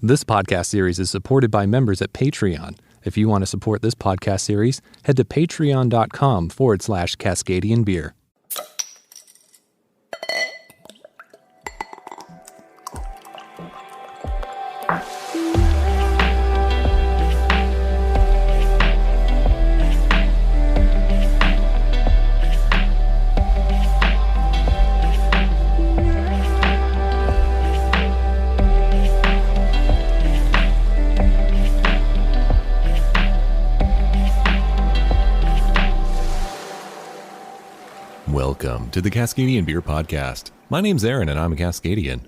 This podcast series is supported by members at Patreon. If you want to support this podcast series, head to patreon.com/Cascadian beer. Welcome to the Cascadian Beer Podcast. My name's Aaron and I'm a Cascadian.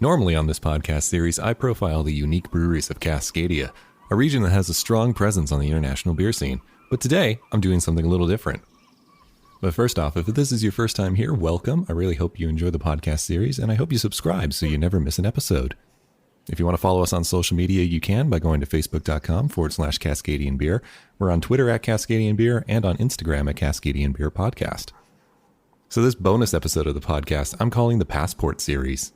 Normally on this podcast series, I profile the unique breweries of Cascadia, a region that has a strong presence on the international beer scene. But today, I'm doing something a little different. But first off, if this is your first time here, welcome. I really hope you enjoy the podcast series, and I hope you subscribe so you never miss an episode. If you want to follow us on social media, you can by going to facebook.com/Cascadian Beer. We're on Twitter at Cascadian Beer and on Instagram at Cascadian Beer Podcast. So this bonus episode of the podcast, I'm calling the Passport Series.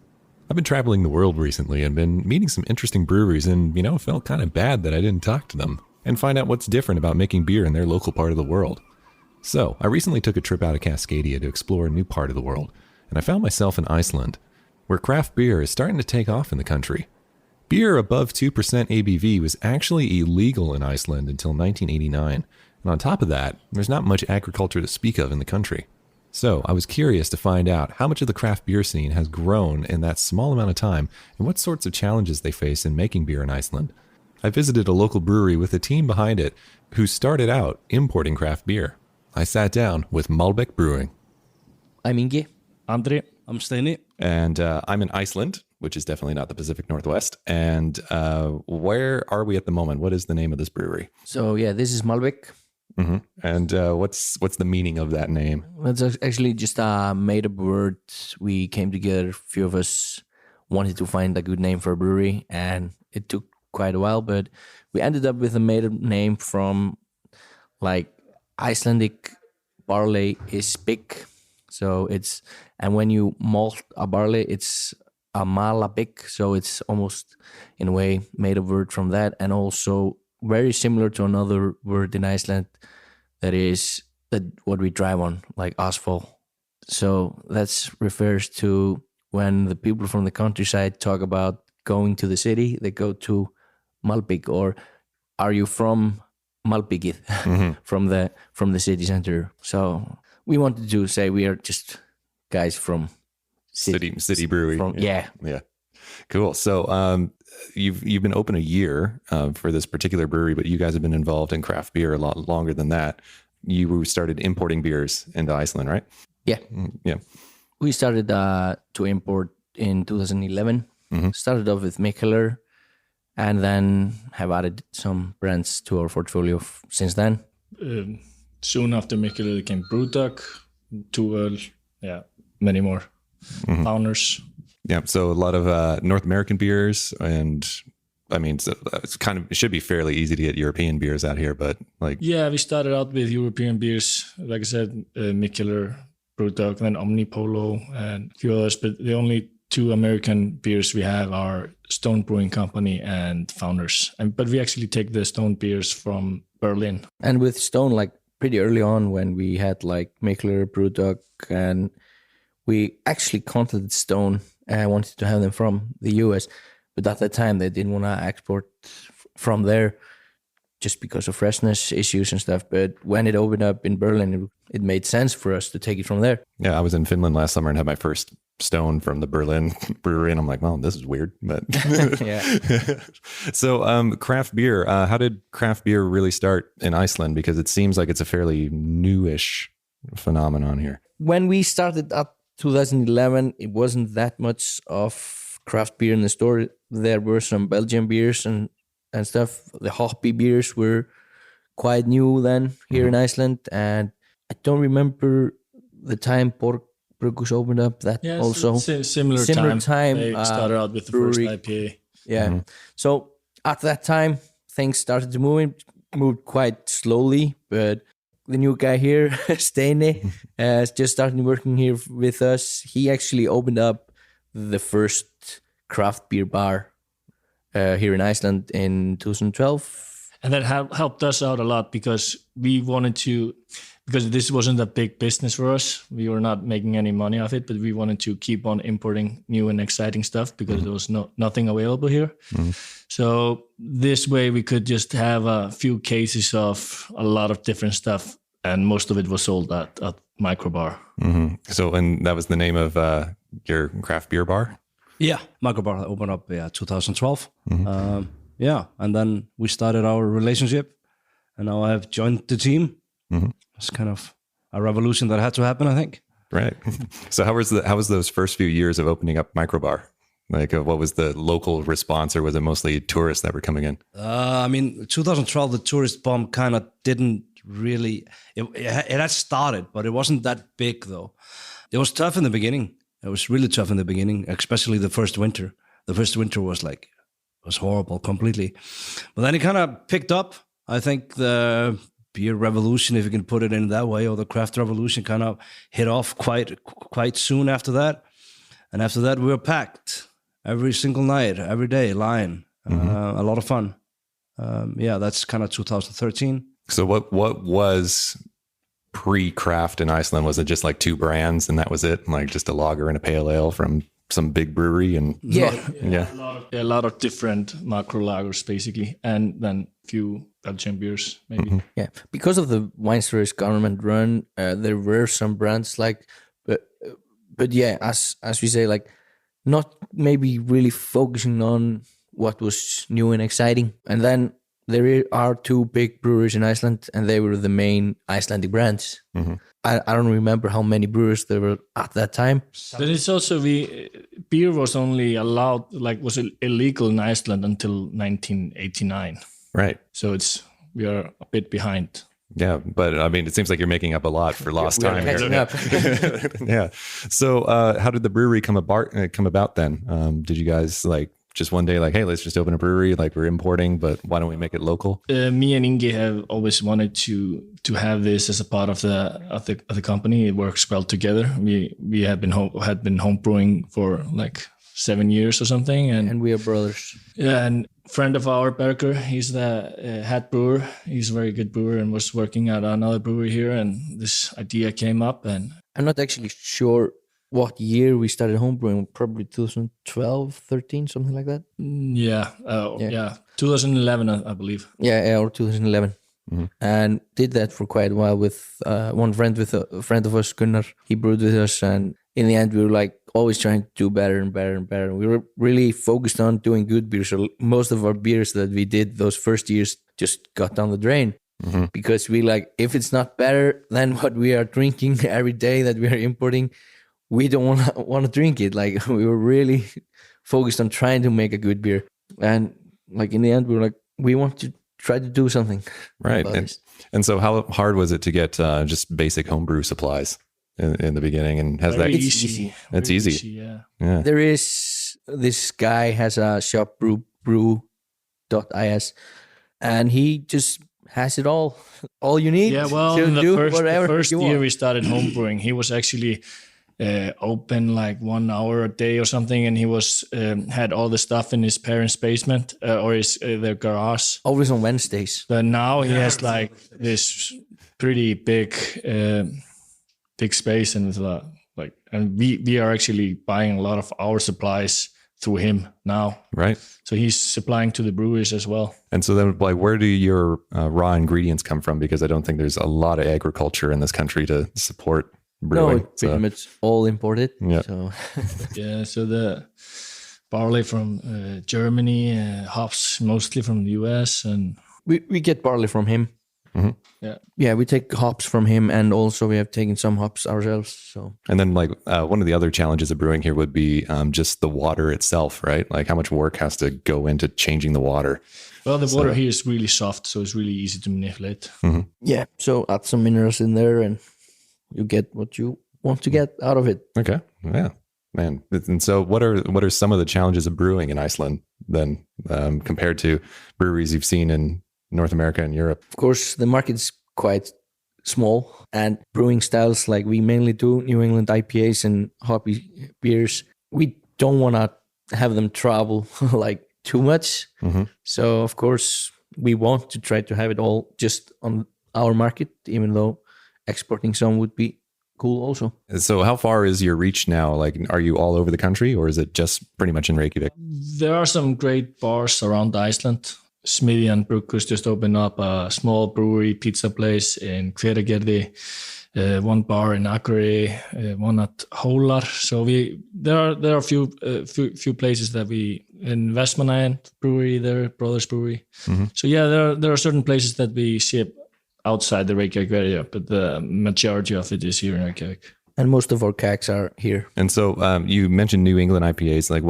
I've been traveling the world recently and been meeting some interesting breweries and, felt kind of bad that I didn't talk to them and find out what's different about making beer in their local part of the world. So I recently took a trip out of Cascadia to explore a new part of the world, and I found myself in Iceland, where craft beer is starting to take off in the country. Beer above 2% ABV was actually illegal in Iceland until 1989, and on top of that, there's not much agriculture to speak of in the country. So I was curious to find out how much of the craft beer scene has grown in that small amount of time and what sorts of challenges they face in making beer in Iceland. I visited a local brewery with a team behind it who started out importing craft beer. I sat down with Malbygg Brewing. I'm Ingi. Andri, I'm Steinn. And I'm in Iceland, which is definitely not the Pacific Northwest. And where are we at the moment? What is the name of this brewery? So this is Malbygg. Mm-hmm. And what's the meaning of that name? It's actually just a made-up word. We came together, a few of us wanted to find a good name for a brewery, and it took quite a while, but we ended up with a made-up name from Icelandic barley is big. So and when you malt a barley, it's a Malbygg, so it's almost in a way made-up word from that, and also very similar to another word in Iceland that is what we drive on, like asphalt. So that refers to when the people from the countryside talk about going to the city, they go to Malbygg, or are you from Malbygg, from the city center. So we wanted to say we are just guys from city brewery. Yeah. Cool. So you've been open a year for this particular brewery, but you guys have been involved in craft beer a lot longer than that. You started importing beers into Iceland, right? Yeah. Yeah. We started to import in 2011. Mm-hmm. Started off with Mikkeller, and then have added some brands to our portfolio since then. Soon after Mikkeller came Brewdog, Tuel, many more founders. Yeah, so a lot of North American beers, and so it should be fairly easy to get European beers out here, but we started out with European beers, like I said, Mikkeller, Brewdog, then Omnipolo, and a few others. But the only two American beers we have are Stone Brewing Company and Founders. But we actually take the Stone beers from Berlin. And with Stone, pretty early on when we had Mikkeller, Brewdog, and we actually contacted Stone. I wanted to have them from the US, but at that time they didn't want to export from there just because of freshness issues and stuff. But when it opened up in Berlin, it made sense for us to take it from there. Yeah, I was in Finland last summer and had my first Stone from the Berlin brewery, and I'm like, well, this is weird. But yeah. So craft beer, how did craft beer really start in Iceland? Because it seems like it's a fairly newish phenomenon here. When we started at 2011, it wasn't that much of craft beer in the store. There were some Belgian beers and stuff. The hoppy beers were quite new then here in Iceland. And I don't remember the time Brugghus opened up. That also similar time. They started out with the brewery. First IPA. Yeah. So at that time, things started to moved quite slowly, but the new guy here, Steinn, just started working here with us. He actually opened up the first craft beer bar here in Iceland in 2012. And that helped us out a lot because we wanted to, because this wasn't a big business for us. We were not making any money off it, but we wanted to keep on importing new and exciting stuff because there was nothing available here. So this way we could just have a few cases of a lot of different stuff, and most of it was sold at Microbar. So, and that was the name of your craft beer bar? Yeah, Microbar opened up 2012. Yeah, and then we started our relationship, and now I have joined the team. It's kind of a revolution that had to happen, I think. Right. So how was those first few years of opening up Microbar? Like, what was the local response, or was it mostly tourists that were coming in? I mean, 2012, the tourist bump kind of didn't really. It had started, but it wasn't that big though. It was tough in the beginning. It was really tough in the beginning, especially the first winter. The first winter was horrible completely, but then it kind of picked up. I think the beer revolution, if you can put it in that way, or the craft revolution, kind of hit off quite soon after that. And after that, we were packed every single night, every day, line. A lot of fun. That's kind of 2013. So what was pre-craft in Iceland? Was it just like two brands and that was it? Like just a lager and a pale ale from some big brewery? And a lot of different macro lagers basically, and then a few Belgian beers maybe. Yeah, because of the wine storage government run, there were some brands but yeah, as we say, like not maybe really focusing on what was new and exciting. And then there are two big breweries in Iceland, and they were the main Icelandic brands. I don't remember how many brewers there were at that time. But it's also beer was only allowed, was illegal in Iceland until 1989. Right. So we are a bit behind. Yeah, but I mean, it seems like you're making up a lot for lost time here. Catching up. Yeah. So, how did the brewery come about then? Did you guys just one day hey, let's just open a brewery? Like we're importing, but why don't we make it local? Me and Ingi have always wanted to have this as a part of the company. It works well together. We have been home brewing for 7 years or something, and we are brothers. Yeah, and friend of our Berker, he's the head brewer. He's a very good brewer and was working at another brewery here, and this idea came up. And I'm not actually sure what year we started homebrewing, probably 2012, 13, something like that. Yeah. 2011, I believe. Yeah, or 2011. And did that for quite a while with one friend, with a friend of us, Gunnar. He brewed with us, and in the end, we were always trying to do better and better and better. We were really focused on doing good beer. So most of our beers that we did those first years just got down the drain. Because we if it's not better than what we are drinking every day that we are importing, we don't want to drink it. We were really focused on trying to make a good beer. And in the end, we were we want to try to do something. Right. And so how hard was it to get just basic homebrew supplies in the beginning? And has Very that easy. It's easy. Yeah. There is, this guy has a shop, brew.is, and he just has it all you need. Yeah, well, to in do the whatever first you year want. we started homebrewing, he was actually open 1 hour a day or something, and he was had all the stuff in his parents' basement or their garage. Always on Wednesdays. But now he has this pretty big space, and it's and we are actually buying a lot of our supplies through him now. Right. So he's supplying to the breweries as well. And so then where do your raw ingredients come from? Because I don't think there's a lot of agriculture in this country to support brewing. No, it's pretty much all imported. Yeah. So. Yeah, so the barley from Germany, hops mostly from the US, and We get barley from him. Yeah, we take hops from him, and also we have taken some hops ourselves. So, And then one of the other challenges of brewing here would be just the water itself, right? How much work has to go into changing the water? well, the water here is really soft, so it's really easy to manipulate. yeah, so add some minerals in there, and you get what you want to get out of it. Okay. Yeah, man. And so what are some of the challenges of brewing in Iceland then compared to breweries you've seen in North America and Europe? Of course, the market's quite small, and brewing styles like we mainly do, New England IPAs and hoppy beers, we don't want to have them travel too much. So of course we want to try to have it all just on our market, even though exporting some would be cool also. So how far is your reach now? Like, are you all over the country, or is it just pretty much in Reykjavik? There are some great bars around Iceland. Smiðjan Brugghus just opened up a small brewery pizza place in Hveragerði, one bar in Akureyri, one at Hólar. So there are a few places that we in Vestmannaeyjar brewery there, Brothers Brewery. So yeah, there are certain places that we ship outside the Reykjavik area, but the majority of it is here in Reykjavik. And most of our kegs are here. And so you mentioned New England IPAs. Like,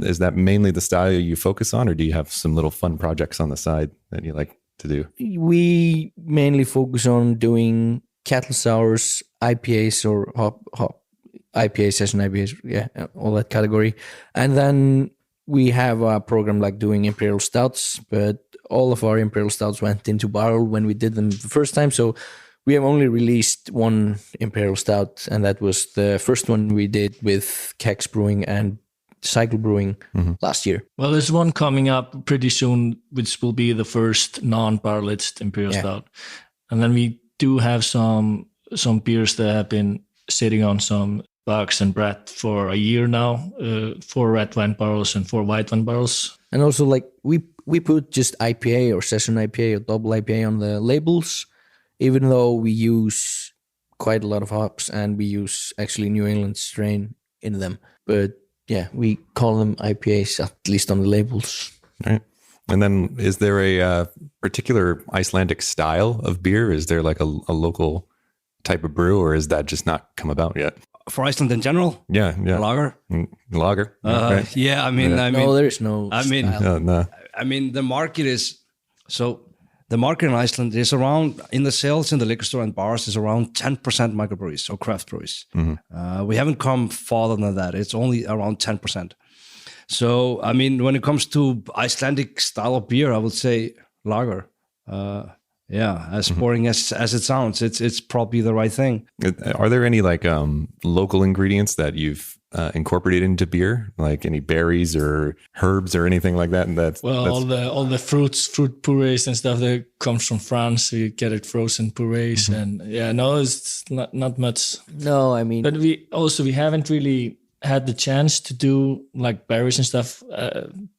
is that mainly the style you focus on, or do you have some little fun projects on the side that you like to do? We mainly focus on doing kettle sours, IPAs or hop IPAs, session IPAs, yeah, all that category. And then we have a program like doing imperial stouts, but all of our imperial stouts went into barrel when we did them the first time. So we have only released one imperial stout, and that was the first one we did with Kex Brewing and Cycle Brewing last year. Well, there's one coming up pretty soon, which will be the first non-barrel aged imperial stout. And then we do have some beers that have been sitting on some box and bread for a year now, 4 red wine barrels and 4 white wine barrels. And also, like, we put just IPA or session IPA or double IPA on the labels, even though we use quite a lot of hops and we use actually New England strain in them. But yeah, we call them IPAs, at least on the labels. Right. And then is there a particular Icelandic style of beer? Is there like a local type of brew, or is that just not come about yet? For Iceland in general? Yeah. Lager? Lager. Right. Yeah, I mean, no, there is no style. No. I mean, the market in Iceland is around, in the sales in the liquor store and bars, is around 10% microbreweries or craft breweries. We haven't come farther than that. It's only around 10%. So, I mean, when it comes to Icelandic style of beer, I would say lager. As boring as it sounds, it's probably the right thing. Are there any like local ingredients that you've incorporated into beer, like any berries or herbs or anything like that? All the fruit purees and stuff that comes from France. We get it frozen purees, and it's not much. No, I mean, but we haven't really had the chance to do like berries and stuff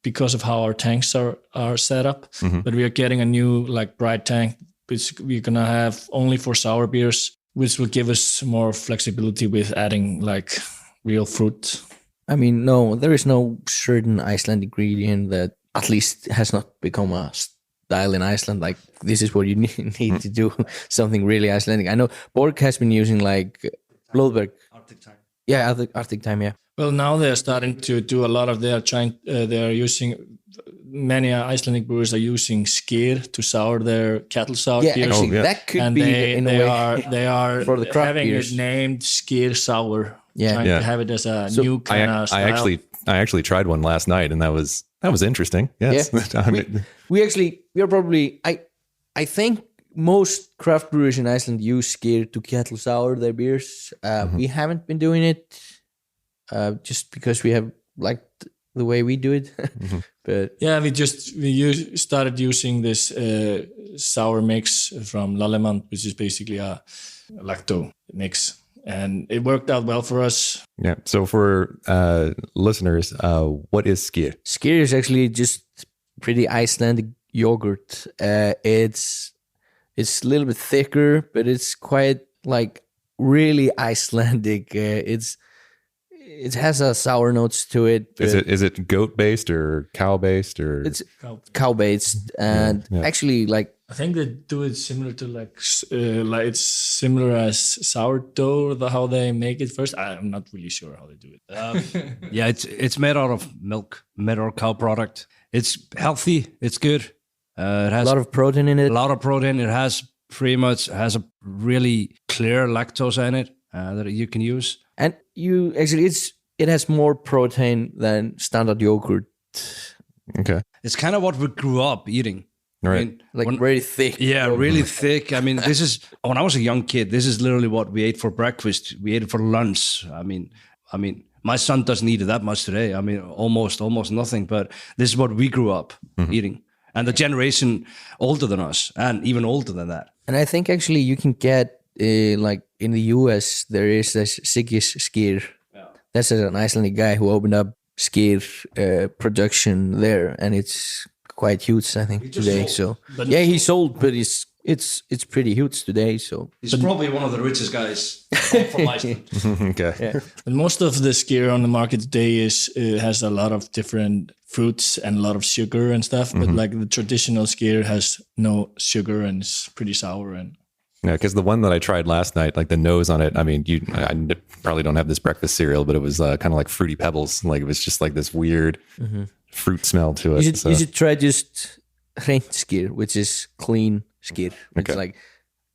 because of how our tanks are set up. But we are getting a new like bright tank, which we're gonna have only for sour beers, which will give us more flexibility with adding like real fruit. I mean, no, there is no certain Icelandic ingredient that at least has not become a style in Iceland. Like, this is what you need to do something really Icelandic. I know Borg has been using like Blóðberg. Arctic time. Yeah, Arctic time, yeah. Well, now they're starting to do a lot of they're using, many Icelandic brewers are using skyr to sour their cattle sour beers. Actually, that could and be they are for the craft having beers. It named skyr sour. Yeah. Trying to have it as a new kind of style. I actually tried one last night, and that was interesting. Yes. Yeah. we are probably, I think most craft brewers in Iceland use skyr to kettle sour their beers. We haven't been doing it just because we have liked the way we do it. But yeah, we started using this sour mix from Lallemand, which is basically a lacto mix. And it worked out well for us. Yeah. So for listeners, what is skyr? Skyr is actually just pretty Icelandic yogurt. It's a little bit thicker, but it's quite like really Icelandic. It has a sour notes to it. Is it goat based or cow based or? It's cow based, and actually like. I think they do it similar to like it's similar as sourdough, how they make it first. I'm not really sure how they do it. Yeah, it's made out of milk, made out of cow product. It's healthy. It's good. It has a lot of protein in it. A lot of protein. It has a really clear lactose in it that you can use. And it has more protein than standard yogurt. Okay. It's kind of what we grew up eating. Right. I mean, very thick. Yeah, really thick. I mean, this is, when I was a young kid, this is literally what we ate for breakfast. We ate it for lunch. I mean, My son doesn't eat it that much today. I mean, almost nothing. But this is what we grew up eating, and the generation older than us, and even older than that. And I think actually you can get like in the US there is this Sigis Skyr. Yeah. That's an Icelandic guy who opened up Skyr production there, and it's quite huge, I think, today. Sold. So he sold, but it's pretty huge today. So he's probably one of the richest guys from Iceland. Okay. yeah. And most of the skyr on the market today has a lot of different fruits and a lot of sugar and stuff. But like the traditional skyr has no sugar and it's pretty sour. And Yeah, because the one that I tried last night, like the nose on it, I mean, I probably don't have this breakfast cereal, but it was kind of like Fruity Pebbles. Like it was just like this weird fruit smell to it. You should try just hreint skyr, which is clean skyr. It's Okay. like,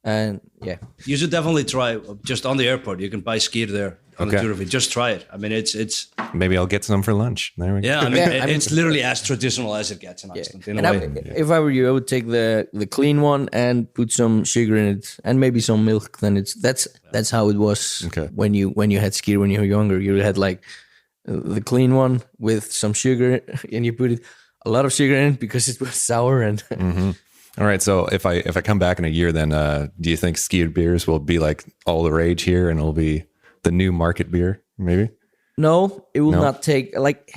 and yeah. You should definitely try. Just on the airport, you can buy skyr there on the Turfi. Just try it. I mean, it's. Maybe I'll get some for lunch. There we go. Yeah, I mean, it's literally as traditional as it gets in Iceland. In a way. If I were you, I would take the clean one and put some sugar in it and maybe some milk. Then that's how it was when you had skyr when you were younger. You had like the clean one with some sugar, and you put a lot of sugar in it because it was sour and. All right. So if I come back in a year, then do you think skyr beers will be like all the rage here, and it'll be the new market beer? Maybe. No, it will not take like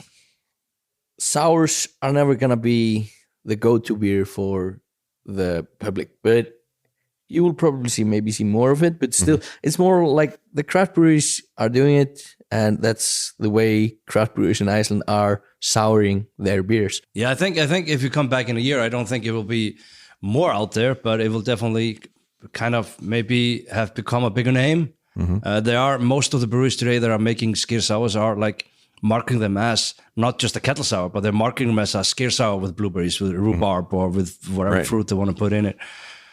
sours are never gonna be the go-to beer for the public, but you will probably see more of it. But still, it's more like the craft breweries are doing it, and that's the way craft breweries in Iceland are souring their beers. Yeah, I think if you come back in a year, I don't think it will be more out there, but it will definitely kind of maybe have become a bigger name. There are most of the breweries today that are making skyr sours are like marketing them as not just a kettle sour, but they're marketing them as a skyr sour with blueberries, with rhubarb, or with whatever fruit they want to put in it.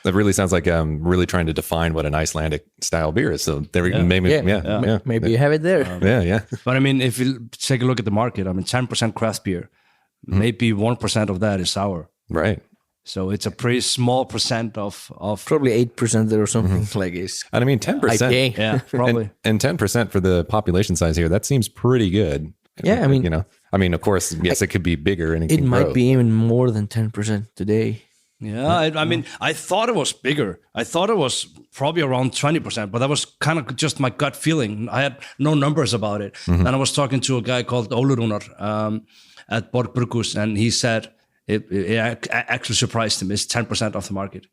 That really sounds like really trying to define what an Icelandic style beer is. So there, maybe you have it there. Yeah. But I mean, if you take a look at the market, I mean, 10% craft beer, maybe 1% of that is sour. Right. So it's a pretty small percent of Probably 8% or something like is. And I mean, 10%. IPA. yeah, probably. And 10% for the population size here, that seems pretty good. Yeah, I mean, of course, yes, it could be bigger and it can might grow. be even more than 10% today. Yeah, I mean, I thought it was bigger. I thought it was probably around 20%, but that was kind of just my gut feeling. I had no numbers about it. And I was talking to a guy called Ole Runar at Malbygg Brugghus, and he said it actually surprised him. It's 10% of the market.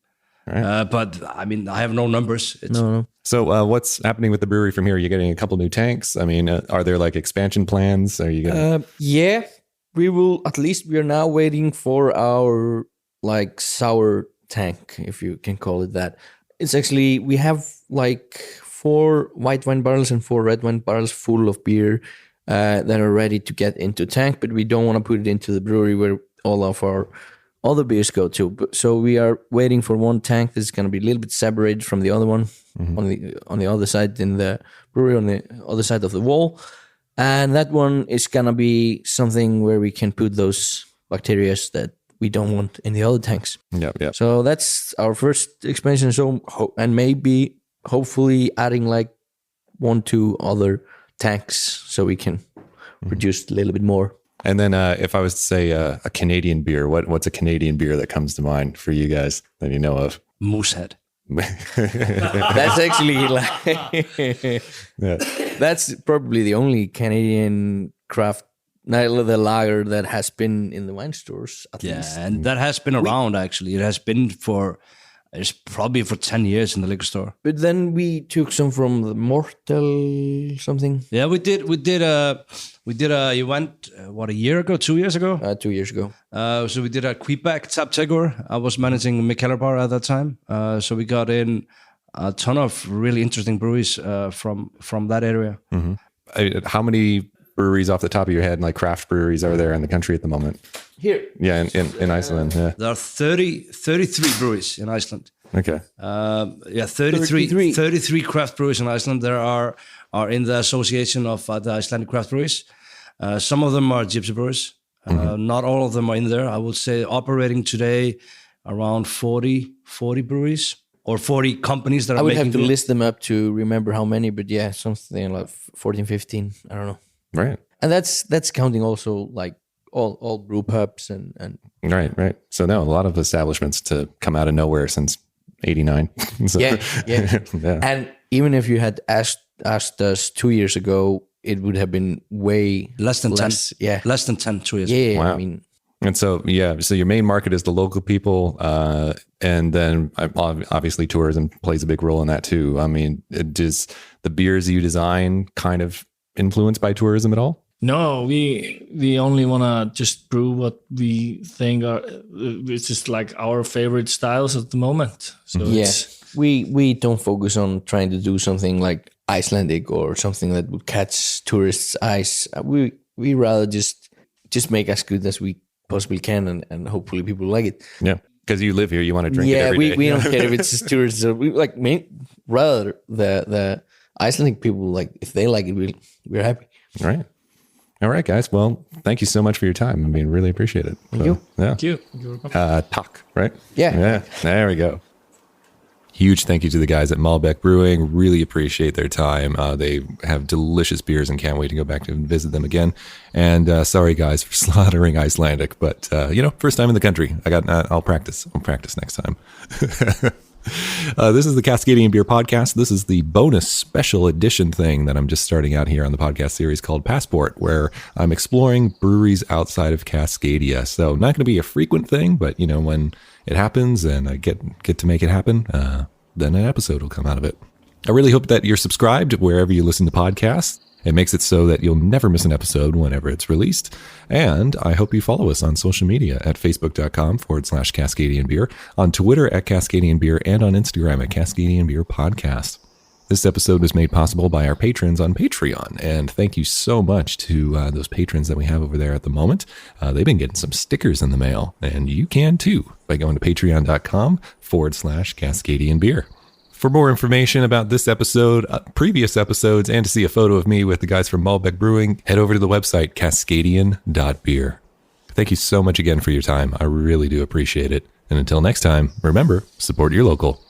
Right. But I mean, I have no numbers. No. So what's happening with the brewery from here? Are you getting a couple new tanks? I mean, are there like expansion plans? Are you going yeah, we will. At least we are now waiting for our like sour tank, if you can call it that. It's actually, we have like 4 white wine barrels and 4 red wine barrels full of beer that are ready to get into tank, but we don't want to put it into the brewery where all of our other beers go to. So we are waiting for one tank that's going to be a little bit separated from the other one on the other side in the brewery, on the other side of the wall. And that one is going to be something where we can put those bacteria that we don't want in the other tanks. Yeah. So that's our first expansion. So and maybe hopefully adding like 1-2 other tanks so we can produce a little bit more. And then if I was to say a Canadian beer, what's a Canadian beer that comes to mind for you guys that you know of? Moosehead. That's actually like that's probably the only Canadian craft the lager that has been in the wine stores at least. And that has been around actually. It has been it's probably for 10 years in the liquor store. But then we took some from the Mortal something. Yeah, we did. You went a year ago, 2 years ago? 2 years ago. So we did a Quebec Tap Tegor. I was managing Mikkeller Bar at that time. So we got in a ton of really interesting breweries from that area. How many breweries off the top of your head, like craft breweries, are there in the country at the moment? Here. Yeah, in Iceland. Yeah. There are 33 breweries in Iceland. Okay. 33 craft breweries in Iceland. There are in the association of the Icelandic craft breweries. Some of them are gypsy breweries. Not all of them are in there. I would say operating today around 40 breweries or 40 companies that are making. I would have to list them up to remember how many, but yeah, something like 14, 15. I don't know. Right. And that's counting also like all brew pubs and Right. So now a lot of establishments to come out of nowhere since 89. So, yeah. yeah. And even if you had asked us 2 years ago, it would have been way Less than 10. Yeah. Less than 10, 2 years. Yeah. Wow. I mean, And so your main market is the local people, and then obviously tourism plays a big role in that too. I mean, does the beers you design kind of influenced by tourism at all? No, we only want to just brew what we think are it's just like our favorite styles at the moment. So we don't focus on trying to do something like Icelandic or something that would catch tourists' eyes. We rather just make as good as we possibly can, and hopefully people like it. Yeah, because you live here, you want to drink it every day. We don't care if it's just tourists. We like rather the Icelandic people, like if they like it, we're happy. All right, guys. Well, thank you so much for your time. I mean, really appreciate it. Thank you. Yeah. Thank you. You're welcome. Talk, right? Yeah. There we go. Huge thank you to the guys at Malbygg Brewing. Really appreciate their time. They have delicious beers and can't wait to go back and visit them again. And sorry, guys, for slaughtering Icelandic, but first time in the country. I'll practice. I'll practice next time. This is the Cascadian Beer Podcast. This is the bonus special edition thing that I'm just starting out here on the podcast series called Passport, where I'm exploring breweries outside of Cascadia. So not going to be a frequent thing, but when it happens and I get to make it happen, then an episode will come out of it. I really hope that you're subscribed wherever you listen to podcasts. It makes it so that you'll never miss an episode whenever it's released. And I hope you follow us on social media at facebook.com/Cascadian Beer, on Twitter at Cascadian Beer, and on Instagram at Cascadian Beer Podcast. This episode was made possible by our patrons on Patreon. And thank you so much to those patrons that we have over there at the moment. They've been getting some stickers in the mail, and you can too by going to patreon.com/Cascadian Beer. For more information about this episode, previous episodes, and to see a photo of me with the guys from Malbygg Brewing, head over to the website cascadian.beer. Thank you so much again for your time. I really do appreciate it. And until next time, remember, support your local.